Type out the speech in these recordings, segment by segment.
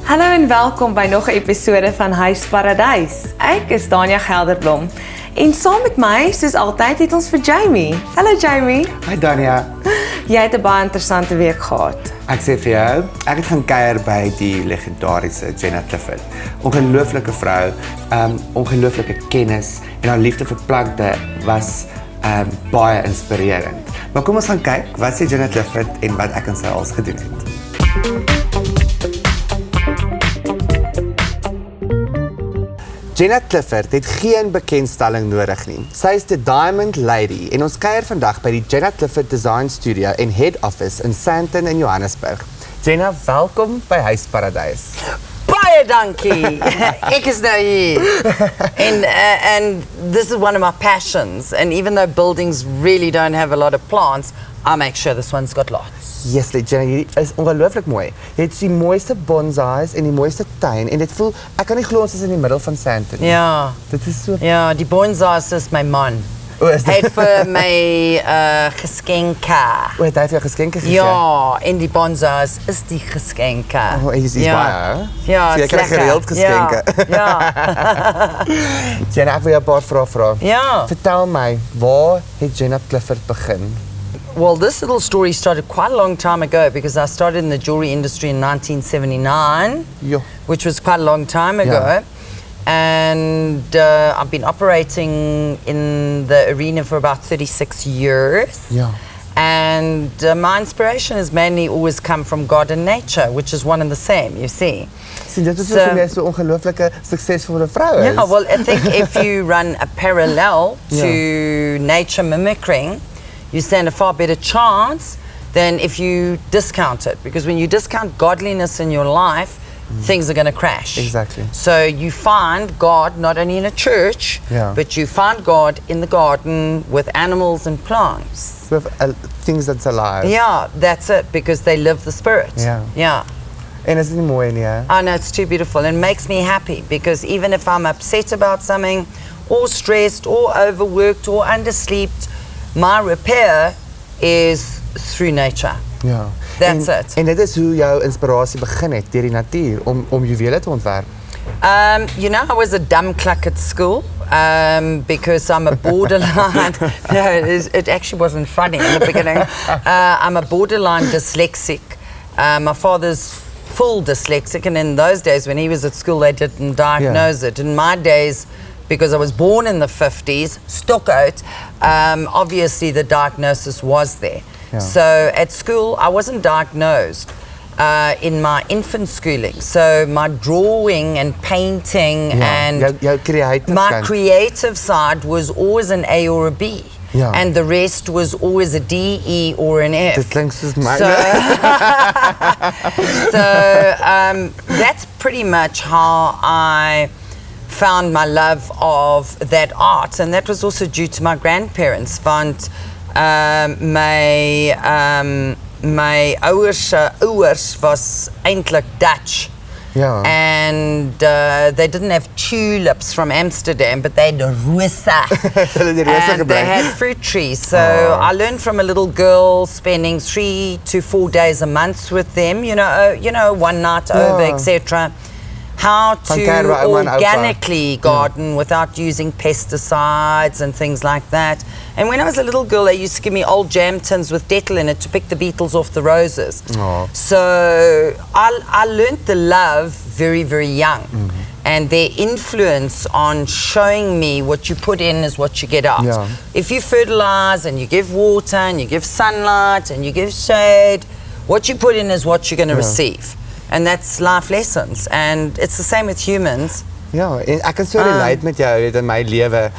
Hallo en welkom by nog 'n episode van Huis Paradys. Ek is Dania Gelderblom en saam met my, soos altyd, het ons vir Jamie. Hallo Jamie. Hi Dania. Jy het 'n baie interessante week gehad. Ek sê vir jou, ek het gaan kuier by die legendariese Jenna Clifford. Ongelooflike vrou, ongelooflike kennis en haar liefde vir plante was baie inspirerend. Maar kom ons gaan kyk wat sê Jenna Clifford en wat ek en sy als gedoen het. Jenna Clifford het geen bekendstelling nodig nie. Sy is die Diamond Lady en ons kuier vandag by die Jenna Clifford Design Studio en Head Office in Sandton in Johannesburg. Jenna, welkom by Huis Paradys. Baie dankie. Ek is nou hier. And this is one of my passions. And even though buildings really don't have a lot of plants, I make sure this one's got lots. Yes, Jenna, hierdie is ongelooflik mooi. Jy het die mooiste bonsais en die mooiste tuin en dit voel, ek kan nie glo ons is in die middel van Sandton. Ja. Dit is so... Ja, die bonsais is my man. Is Hy het vir my geskenke. Het hy vir jou geskenke gegee? Ja, en die bonsais is die geskenke. Oh, en jy is baie, hè? Ja, so jy krijg gereeld geskenke. Ja. Jenna, ek wil jou 'n paar vrae vra. Ja. Vertel my, waar het Jenna Clifford begin? Well, this little story started quite a long time ago because I started in the jewelry industry in 1979, which was quite a long time ago. Yeah. And I've been operating in the arena for about 36 years. Yeah. And my inspiration has mainly always come from God and nature, which is one and the same, you see. Sien, dit is hoekom jy so ongelooflike suksesvolle vrou is. Yeah, well, I think if you run a parallel to nature mimicking, you stand a far better chance than if you discount it. Because when you discount godliness in your life, things are going to crash. Exactly. So you find God not only in a church, but you find God in the garden with animals and plants. With things that's alive. Yeah, that's it, because they live the spirit. Yeah. En is dit nie mooi nie, hè? I know, it's too beautiful and it makes me happy because even if I'm upset about something, or stressed, or overworked, or underslept, my repair is through nature. Ja. That's it. En dit is hoe jou inspirasie begin het deur die natuur om juwele te ontwerp. You know, I was a dumb cluck at school because I'm a borderline. No, it actually wasn't funny in the beginning. I'm a borderline dyslexic. My father's full dyslexic, and in those days when he was at school, they didn't diagnose it. In my days, because I was born in the 50s, stokkout, obviously the diagnosis was there. Yeah. So at school, I wasn't diagnosed in my infant schooling. So my drawing and painting and my creative side was always an A or a B. Yeah. And the rest was always a D, E, or an F. Dit klink soos my. So that's pretty much how I found my love of that art, and that was also due to my grandparents. Want my ouers was eintlik Dutch. Yeah. And they didn't have tulips from Amsterdam, but they had rosa. And they had fruit trees. So I learned from a little girl spending 3 to 4 days a month with them, you know, one night over, etc. How to organically garden without using pesticides and things like that. And when I was a little girl, they used to give me old jam tins with Dettol in it to pick the beetles off the roses. So I learned the love very, very young. And their influence on showing me what you put in is what you get out. Yeah. If you fertilize and you give water and you give sunlight and you give shade, what you put in is what you're going to receive. And that's life lessons. And it's the same with humans. Ja, en ek kan so relate met jou, weet in my lewe,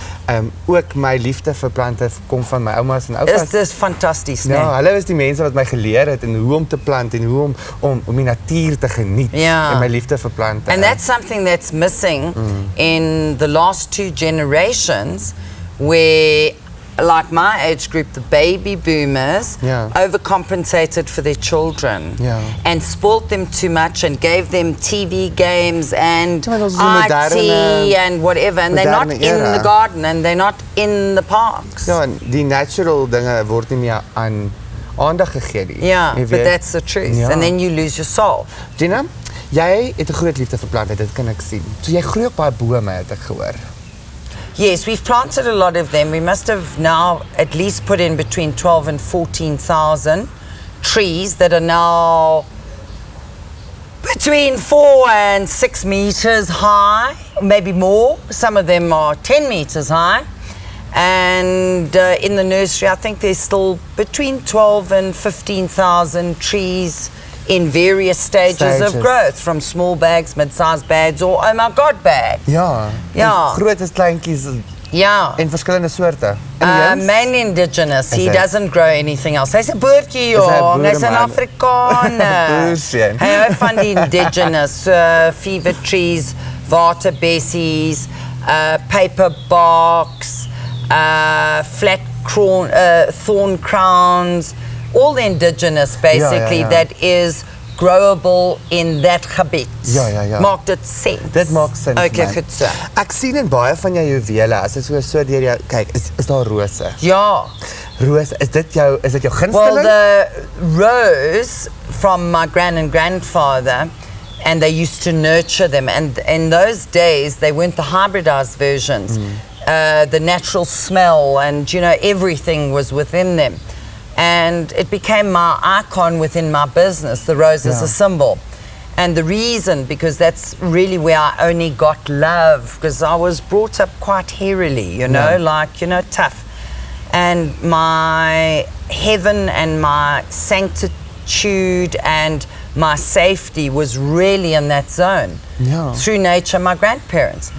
ook my liefde vir plante kom van my oumas en oupas. Is dit fantasties, nee? Ja, hulle is die mense wat my geleer het en hoe om te plant en hoe om die natuur te geniet en my liefde vir plante. And that's something that's missing in the last 2 generations where, like my age group, the baby boomers overcompensated for their children and spoilt them too much and gave them TV games and IT and whatever, and they're not in the garden and they're not in the parks. Ja, en die natural dinge word nie meer aan aandag gegee nie. Yeah, but that's the truth. And then you lose your soul. Jenna, Jy het 'n groot liefde vir plante, dit kan ek sien. So jy groei ook baie bome, het ek gehoor. Yes, we've planted a lot of them. We must have now at least put in between 12 and 14,000 trees that are now between 4 and 6 meters high, maybe more. Some of them are 10 meters high. And in the nursery, I think there's still between 12 and 15,000 trees in various stages of growth, from small bags, mid-sized bags, or oh my god bags. Ja. Ja. Grootes, kleintjies Ja. en verskillende soorte. Mainly indigenous. He doesn't grow anything else. Hy's 'n boertjie, jong. Hy's 'n Afrikaner. Boerseun. Hy hou van die indigenous fever trees, waterbessies, paper box, flat thorn crowns, all the indigenous basically that is growable in that gebied. Ja. Maak dit sin? Dit maak sin. Okay, goed so. Ek sien in baie van jou juwele, as dit so deur jou kyk, is daar rose. Ja. Rose, is dit jou gunsteling? Well, the rose from my grandfather, and they used to nurture them, and in those days they weren't the hybridized versions. The natural smell and everything was within them, and it became my icon within my business. The rose is a symbol, and the reason, because that's really where I only got love, because I was brought up quite hairily, tough, and my heaven and my sanctitude and my safety was really in that zone. Through nature, my grandparents.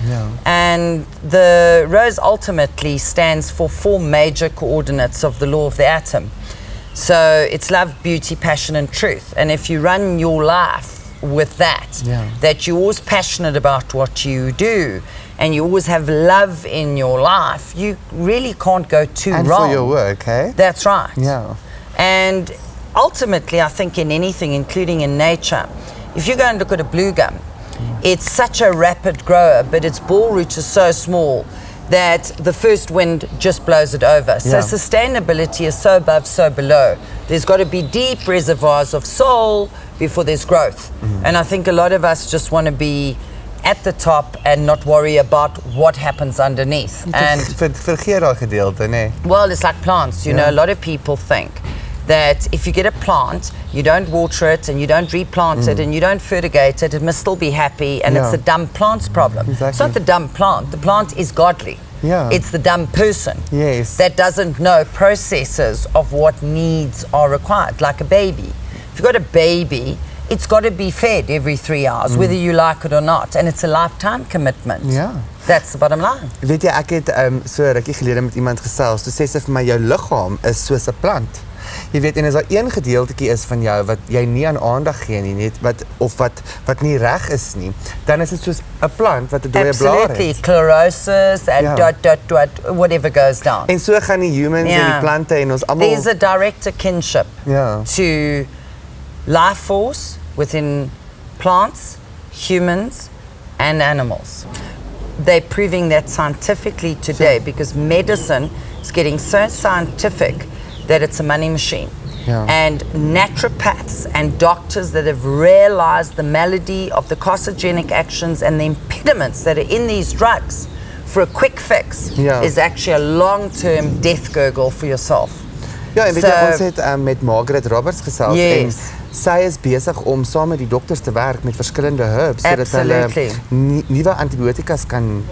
And the rose ultimately stands for 4 major coordinates of the law of the atom. So it's love, beauty, passion, and truth. And if you run your life with that you're always passionate about what you do, and you always have love in your life, you really can't go too wrong. And for your work, eh? That's right. Yeah. And ultimately, I think in anything, including in nature, if you go and look at a blue gum, it's such a rapid grower, but its ball root is so small that the first wind just blows it over. So sustainability is so above, so below. There's got to be deep reservoirs of soul before there's growth. And I think a lot of us just want to be at the top and not worry about what happens underneath. And vergeet daai gedeelte, nee. well, it's like plants, you know, a lot of people think that if you get a plant, you don't water it and you don't replant it and you don't fertigate it, it must still be happy, and it's the dumb plant's problem. Exactly. It's not the dumb plant is godly. It's the dumb person that doesn't know processes of what needs are required, like a baby. If you've got a baby, it's got to be fed every 3 hours, whether you like it or not, and it's a lifetime commitment. That's the bottom line. Weet jy, ek het so rukkie gelede met iemand gesels, toe sê sy vir my, jou liggaam is soos 'n plant. Jy weet, en as daar een gedeeltjie is van jou wat jy nie aan aandag gee nie, net wat nie reg is nie, dan is dit soos 'n plant wat 'n dooie blaar het. Absolutely, chlorosis and whatever goes down. En so gaan die humans en die plante en ons almal. There's a direct kinship to life force within plants, humans, and animals. They're proving that scientifically today, because medicine is getting so scientific that it's a money machine. And naturopaths and doctors that have realized the malady of the carcinogenic actions and the impediments that are in these drugs for a quick fix is actually a long-term death gurgle for yourself. Ja, en weet jy, ons het met Margaret Roberts gesels, en sy is besig om saam met die dokters te werk met verskillende herbs, sodat hulle nuwe antibiotikas kan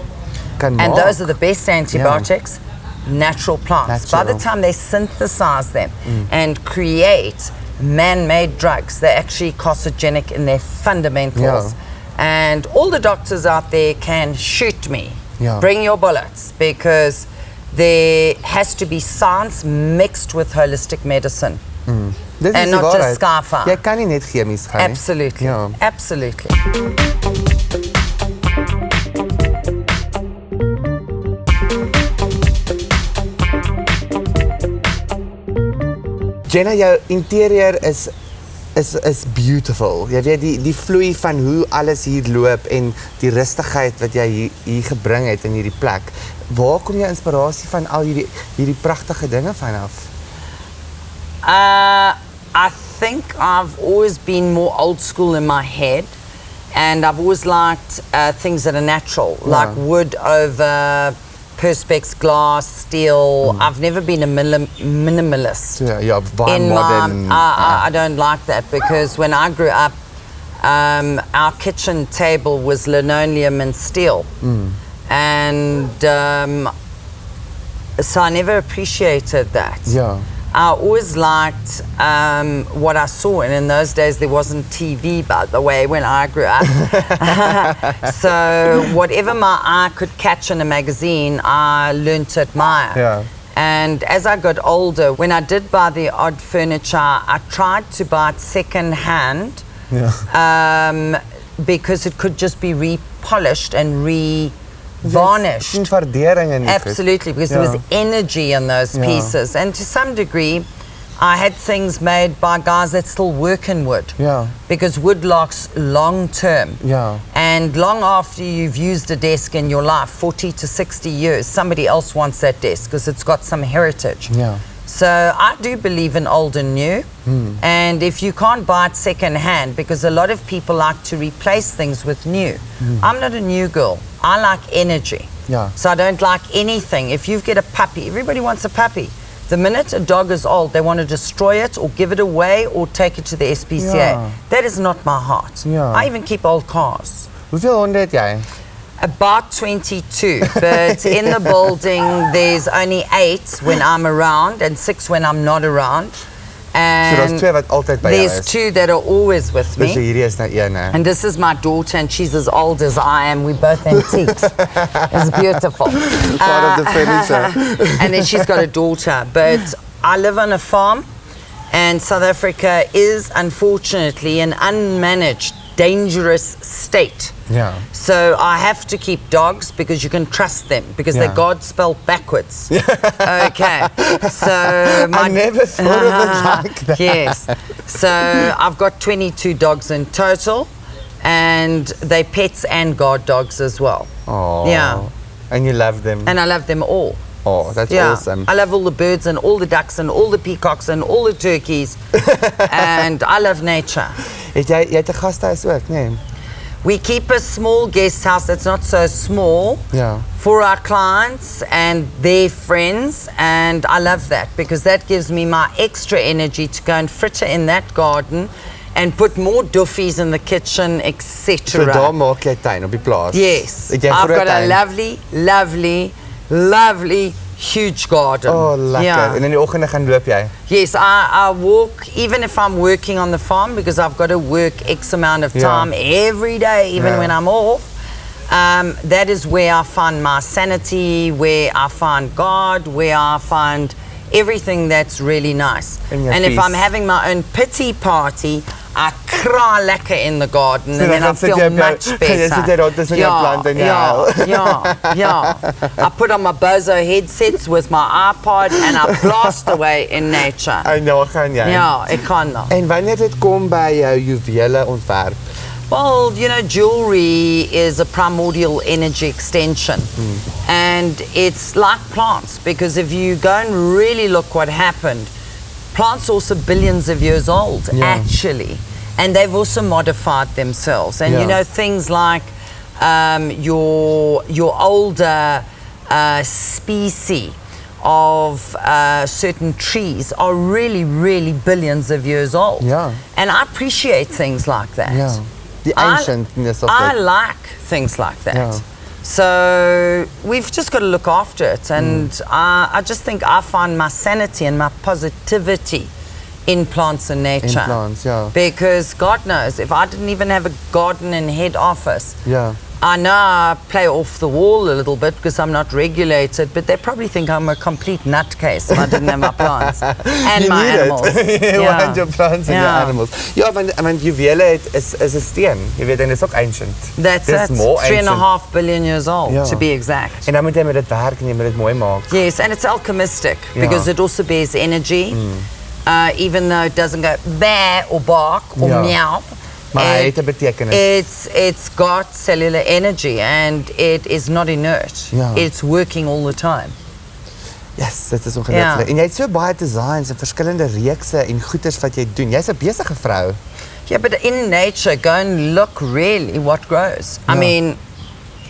maak. And those are the best antibiotics. Natural plants. By the time they synthesize them and create man-made drugs, they're actually carcinogenic in their fundamentals. And all the doctors out there can shoot me. Bring your bullets, because there has to be science mixed with holistic medicine. And not just sci-fi. Jy kan nie net chemies gaan nie. Absolutely. Absolutely. Jenna, jou interieur is beautiful. Jy weet die vloei van hoe alles hier loop en die rustigheid wat jy hier gebring het in hierdie plek. Waar kom jou inspirasie van al hierdie pragtige dinge vanaf? I think I've always been more old school in my head, And I've always liked things that are natural, like wood over perspex, glass, steel. I've never been a minimalist. Baie modern. I don't like that because when I grew up, our kitchen table was linoleum and steel. And so I never appreciated that. I always liked what I saw, and in those days there wasn't TV, by the way, when I grew up. So whatever my eye could catch in a magazine, I learned to admire. And as I got older, when I did buy the odd furniture, I tried to buy it second hand because it could just be repolished and varnished. Absolutely, because there was energy in those pieces. And to some degree, I had things made by guys that still work in wood. Because wood lasts long term. And long after you've used a desk in your life, 40 to 60 years, somebody else wants that desk because it's got some heritage. So I do believe in old and new. And if you can't buy it second hand, because a lot of people like to replace things with new. I'm not a new girl. I like energy. So I don't like anything. If you get a puppy, everybody wants a puppy. The minute a dog is old, they want to destroy it or give it away or take it to the SPCA. That is not my heart. I even keep old cars. Hoeveel honde het jy? About 22, but in the building there's only 8 when I'm around and 6 when I'm not around. And there's 2 that are always with me. And this is my daughter, and she's as old as I am. We're both antiques. It's beautiful. Part of the furniture. And then she's got a daughter. But I live on a farm, and South Africa is unfortunately an unmanaged, dangerous state. So I have to keep dogs because you can trust them because they're God spelled backwards. Okay. So I never thought of it like that. Yes. So I've got 22 dogs in total, and they're pets and guard dogs as well. And you love them. And I love them all. Oh, that's awesome. I love all the birds and all the ducks and all the peacocks and all the turkeys. And I love nature. Jy het 'n gastehuis ook, nee? We keep a small guest house that's not so small for our clients and their friends, and I love that because that gives me my extra energy to go and fritter in that garden and put more duffies in the kitchen, etc. So daar maak jy tuin op die plaas? Yes. I've got a lovely huge garden. Oh, lekker. En in die oggende gaan loop jy? Yes, I walk even if I'm working on the farm because I've got to work X amount of time every day, even when I'm off. That is where I find my sanity, where I find God, where I find everything that's really nice. And if I'm having my own pity party, I cry lekker in the garden and then I feel much better. I put on my bozo headsets with my iPod and I blast away in nature. I know, gaan jy? Ja, ek kan nou. En wanneer dit kom by jou juwele ontwerp? Well, you know, jewelry is a primordial energy extension. And it's like plants, because if you go and really look what happened, plants are also billions of years old, actually. And they've also modified themselves. And, you know, things like your older species of certain trees are really, really billions of years old. And I appreciate things like that. The ancientness of it. I like things like that. So we've just got to look after it. And I just think I find my sanity and my positivity in plants and nature. In plants, Because God knows, if I didn't even have a garden in head office, I know I play off the wall a little bit because I'm not regulated, but they probably think I'm a complete nutcase if I didn't have my plants and my animals. You want your plants and your animals. Ja, want juwele is 'n steen. Jy weet, en is ook ancient. That's it. 3.5 billion years old, to be exact. En dan moet jy met dit werk en jy moet dit mooi maak. Yes, and it's alchemistic because it also bears energy. Even though it doesn't go bah or bark or meow. Maar het 'n betekenis. It's got cellular energy and it is not inert. It's working all the time. Yes, dit is ongelooflik. En jy het so baie designs en verskillende reekse en goeders wat jy doen. Jy's 'n besige vrou. Yeah, but in nature, go and look really what grows. I mean,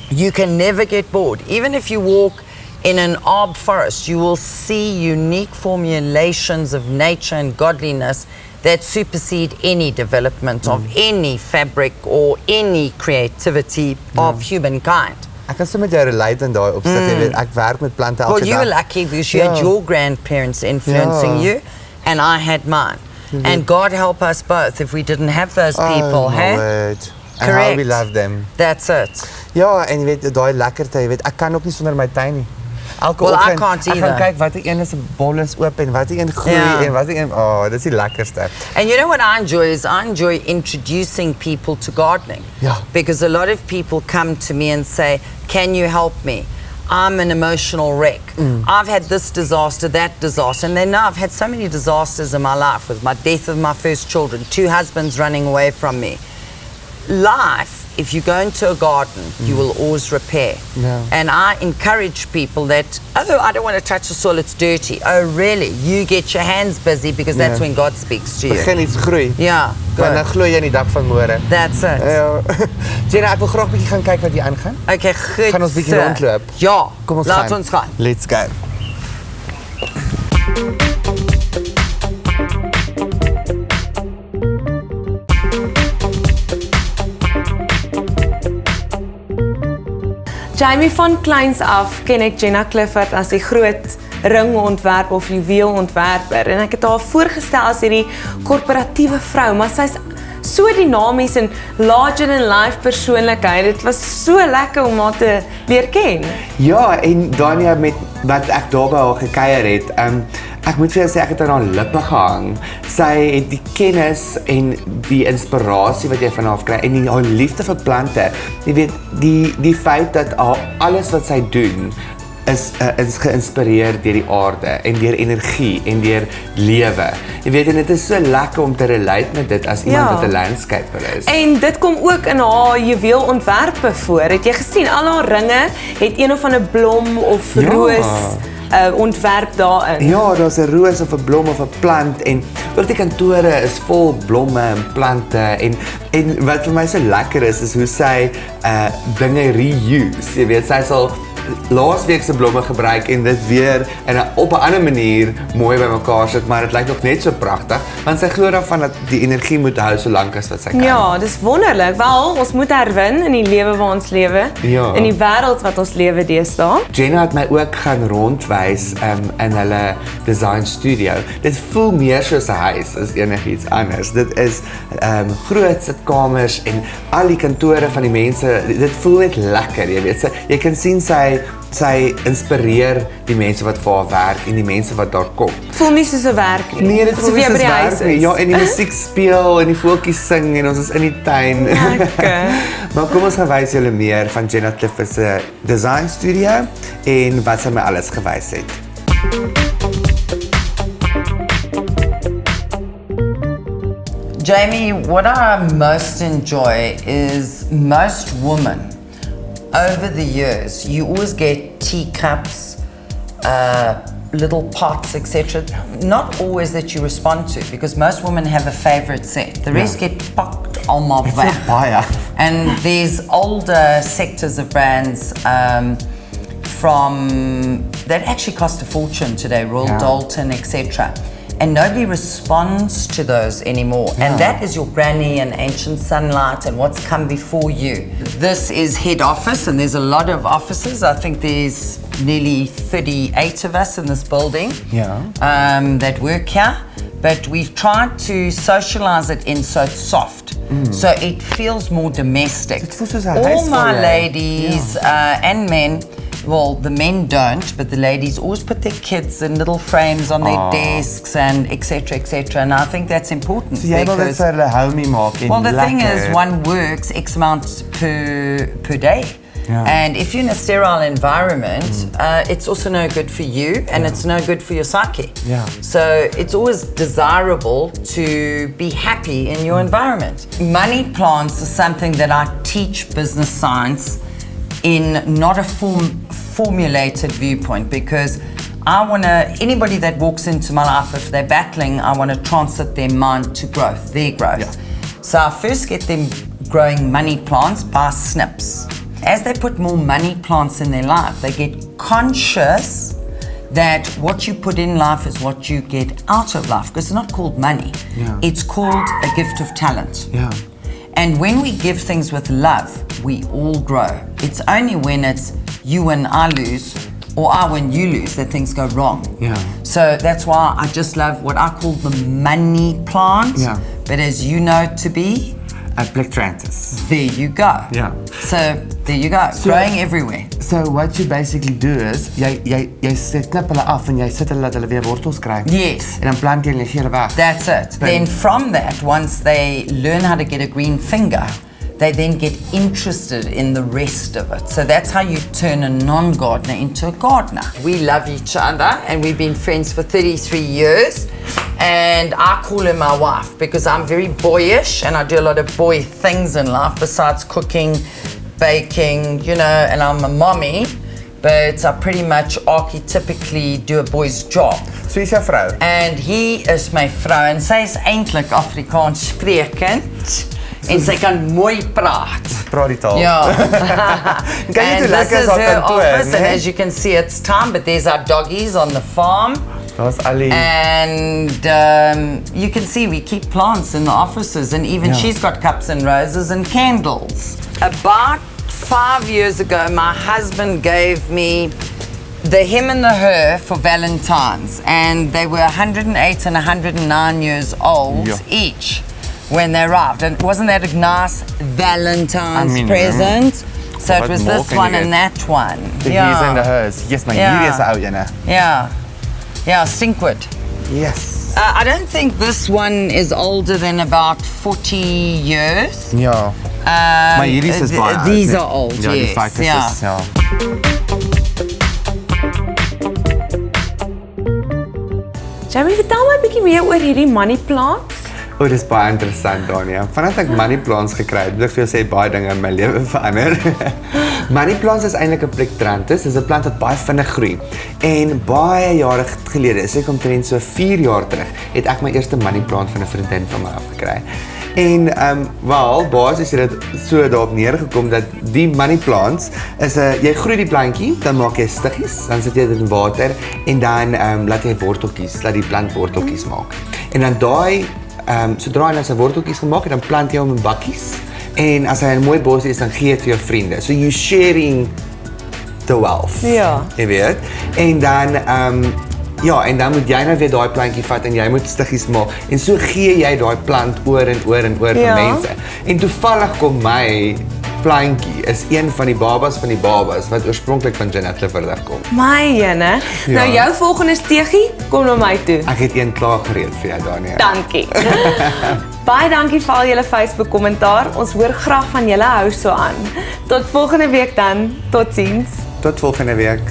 you can never get bored. Even if you walk in an arb forest, you will see unique formulations of nature and godliness that supersede any development of any fabric or any creativity of humankind. Ek kan sommer jou relate in daai opsig, jy weet, ek werk met plante elke dag. Well, you were lucky because you had your grandparents influencing you, and I had mine. And God help us both if we didn't have those people, hey? Word. And Correct. how we love them. That's it. Ja, en jy weet, daai lekkerte, jy weet, ek kan ook nie sonder my tuin nie. Elke Well, I oggend, can't ek gaan either. kyk watter een is 'n bol is oop en watter een groei en watter een, dis die lekkerste. And you know what I enjoy is I enjoy introducing people to gardening. Yeah. Because a lot of people come to me and say, can you help me? I'm an emotional wreck. I've had this disaster, that disaster. And they know I've had so many disasters in my life with my death of my first children, 2 husbands running away from me. Life, if you go into a garden, you will always repair. Yeah. And I encourage people that, oh, I don't want to touch the soil, it's dirty. Oh, really? You get your hands busy because that's when God speaks to you. Begin iets groei. Yeah, Want dan good. gloei jy in die dag van môre. That's it. Ja. Jenna, ek wil graag 'n bietjie gaan kyk wat hier aangaan. Okay, goed. Gaan ons bietjie so. rondloop? Ja, Kom ons laat gaan. ons gaan. Let's go. Jamie, van kleins af ken ek Jenna Clifford as die groot ringontwerp of juweelontwerper en ek het haar voorgestel as hierdie korporatiewe vrou, maar sy's so dinamies en larger than life persoonlikheid. Dit was so lekker om haar te leer ken. Ja, en Dania met wat ek daar by haar gekuier het, ek moet vir jou sê ek het aan haar lippe gehang. Sy het die kennis en die inspirasie wat jy van haar kry en haar liefde vir plante. Jy weet, die feit dat alles wat sy doen is geïnspireer deur die aarde en deur energie en deur lewe. Jy weet, en dit is so lekker om te relate met dit as iemand wat 'n landscaper is. En dit kom ook in haar juweelontwerpe voor. Het jy gesien, al haar ringe het een of ander blom of roos ontwerp daarin. Ja, daar's 'n roos of 'n blom of 'n plant en ook die kantore is vol blomme en plante en wat vir my so lekker is hoe sy dinge reuse. Jy weet, sy sal laasweek se blomme gebruik en dit weer op 'n ander manier mooi bymekaar sit, maar dit lyk nog net so pragtig want sy glo daarvan dat die energie moet hou so lank as wat sy kan. Ja, dis wonderlik. Wel, ons moet herwin in die lewe waar ons lewe, Ja. in die wêreld wat ons lewe deesdae. Jenna het my ook gaan rondwys in hulle design studio. Dit voel meer soos 'n huis as enigiets anders. Dit is groot sitkamers en al die kantore van die mense. Dit voel net lekker, jy weet. Jy kan sien sy inspireer die mense wat vir haar werk en die mense wat daar kom. Voel nie soos 'n werk nie. Nee, dit Asof voel jy soos by die werk huis nie. is. Ja, en die musiek speel en die voeltjies sing en ons is in die tuin. Lekker. Maar kom ons gaan wys julle meer van Jenna Clifford se design studio en wat sy my alles gewys het. Jamie, what I most enjoy is most women, over the years, you always get teacups, little pots, etc. Not always that you respond to, because most women have a favorite set. The rest get packed allemaal weg. Baie. And there's older sectors of brands that actually cost a fortune today, Royal Dalton, etc. And nobody responds to those anymore. And that is your granny and ancient sunlight and what's come before you. This is head office, and there's a lot of offices. I think there's nearly 38 of us in this building that work here. But we've tried to socialize it in so it's soft. So it feels more domestic. It feels soos 'n All huis vir my jou. ladies and men, well, the men don't, but the ladies always put their kids in little frames on their desks and etc. And I think that's important. So jy wil dit vir hulle homey maak en well, the thing lekker. is, one works X amount per day. Yeah. And if you're in a sterile environment, it's also no good for you and it's no good for your psyche. Yeah. So it's always desirable to be happy in your environment. Money plants is something that I teach business science in not a formulated viewpoint, because I want to, anybody that walks into my life, if they're battling, I want to transit their mind to growth, their growth. Yeah. So I first get them growing money plants by snips. As they put more money plants in their life, they get conscious that what you put in life is what you get out of life, because it's not called money. Yeah. It's called a gift of talent. Ja. And when we give things with love, we all grow. It's only when it's you win, I lose, or I win, you lose, that things go wrong. Yeah. So that's why I just love what I call the money plant, Yeah. but as you know to be, A Plectranthus. there you go. Yeah. So there you go, growing everywhere. So what you basically do is, jy knip hulle af en jy sit hulle dat hulle weer wortels kry. Yes. En dan plant jy hulle gee hulle weg. That's it. Then from that, once they learn how to get a green finger, they then get interested in the rest of it. So that's how you turn a non-gardener into a gardener. We love each other and we've been friends for 33 years. And I call her my wife because I'm very boyish and I do a lot of boy things in life besides cooking, baking, you know, and I'm a mommy. But I pretty much archetypically do a boy's job. So is jou vrou? And he is my vrou en sy is eintlik Afrikaans sprekend. En sy kan mooi praat. Praat die taal. Ja. Kan jy toe lekker is op her kantoor, office, and nee? as you can see, it's time, but there's our doggies on the farm. Daar's Ali. And you can see we keep plants in the offices, and even she's got cups and roses and candles. About 5 years ago, my husband gave me the him and the her for Valentine's, and they were 108 and 109 years old each when they arrived. And wasn't that a nice Valentine's present? So it was this one and that one. The his and the hers. Yes, maar hierdie is 'n ou ene. Yeah. Yeah, stinkwood. Yes. I don't think this one is older than about 40 years. Ja. Maar hierdie is baie oud. These are old, ja, die yes. ficus Yeah. is, ja. Jamie, vertel my 'n bietjie meer oor hierdie money plants. Dit is baie interessant, Dania. Vanaf ek money plants gekry het, wil ek vir jou sê baie dinge in my lewe verander. Money plants is eintlik 'n Plectranthus. Dit is 'n plant wat baie vinnig groei. En baie jare gelede, ek omtrent so 4 jaar terug, het ek my eerste money plant van 'n vriendin van my afgekry. En wel, basies het dit so daarop neergekom dat die money plants is jy groei die plantjie, dan maak jy stiggies, dan sit jy dit in water en dan laat jy worteltjies, laat die plant worteltjies maak. En dan daai sodra hy sy worteltjies gemaak het, dan plant jy hom in bakkies. En as hy 'n mooi bosie is, dan gee jy dit vir jou vriende. So you sharing the wealth. Ja. Jy weet. En dan en dan moet jy nou weer daai plantjie vat en jy moet stiggies maak. En so gee jy daai plant oor en oor en oor vir mense. En toevallig kom my plantjie is een van die babas wat oorspronklik van Jenna Clifford afkom. My jene. Nou jou volgende steegie, kom na my toe. Ek het een klaar gereed vir jou, Dania. Dankie. Baie dankie vir al julle Facebook kommentaar. Ons hoor graag van julle, hou so aan. Tot volgende week dan. Totsiens. Tot volgende week.